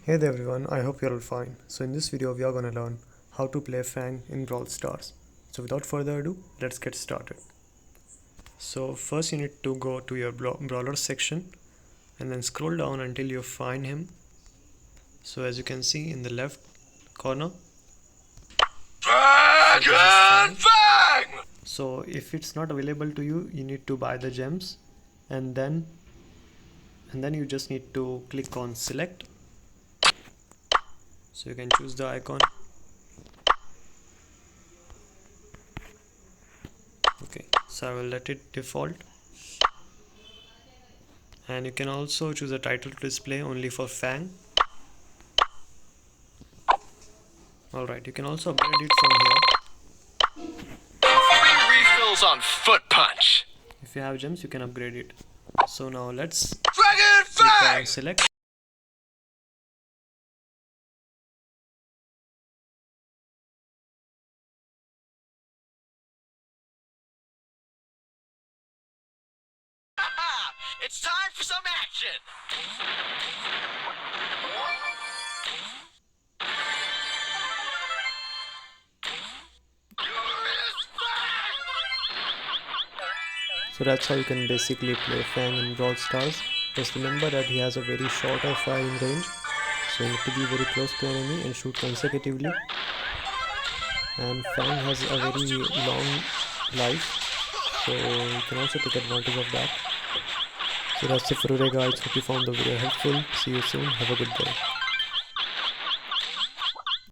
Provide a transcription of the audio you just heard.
Hey there everyone, I hope you're all fine. So in this video we are gonna learn how to play Fang in Brawl Stars. So without further ado, let's get started. So first you need to go to your brawler section and then scroll down until you find him. So as you can see in the left corner, Fang! So if it's not available to you, you need to buy the gems and then you just need to click on select. So you can choose the icon. Okay, so I will let it default, and you can also choose a title to display only for Fang. Alright, you can also upgrade it from here. Refills on Foot Punch. If you have gems, you can upgrade it. So now let's Dragon Fang! select. It's time for some action! So that's how you can basically play Fang in Brawl Stars. Just remember that he has a very short of firing range, so you need to be very close to enemy and shoot consecutively. And Fang has a very long life, so you can also take advantage of that. So that's it for today guys, hope you found the video helpful. See you soon, have a good day.